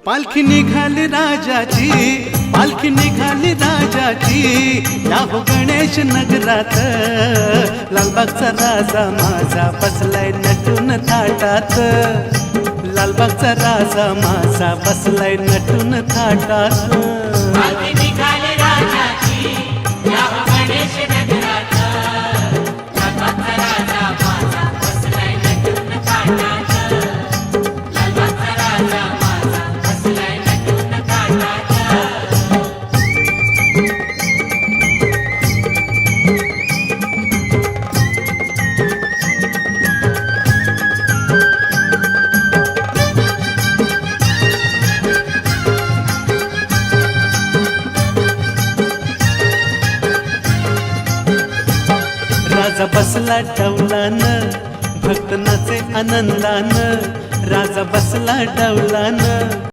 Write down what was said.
पालखी निघाली राजाची, पालखी निघाली राजाची, या हो गणेश नगरात। लालबागचा राजा माझा बसलाय नटून थाटात, लालबागचा राजा माझा बसलाय नटून थाटात। पालखी निघाली राजाची, या हो गणेश नगरात। लालबागचा राजा माझा बसलाय नटून थाटात, लालबागचा राजा माझा बसलाय नटून थाटात। राजा बसला डौलान, भक्त नाचे आनंदान, राजा बसला डौलान।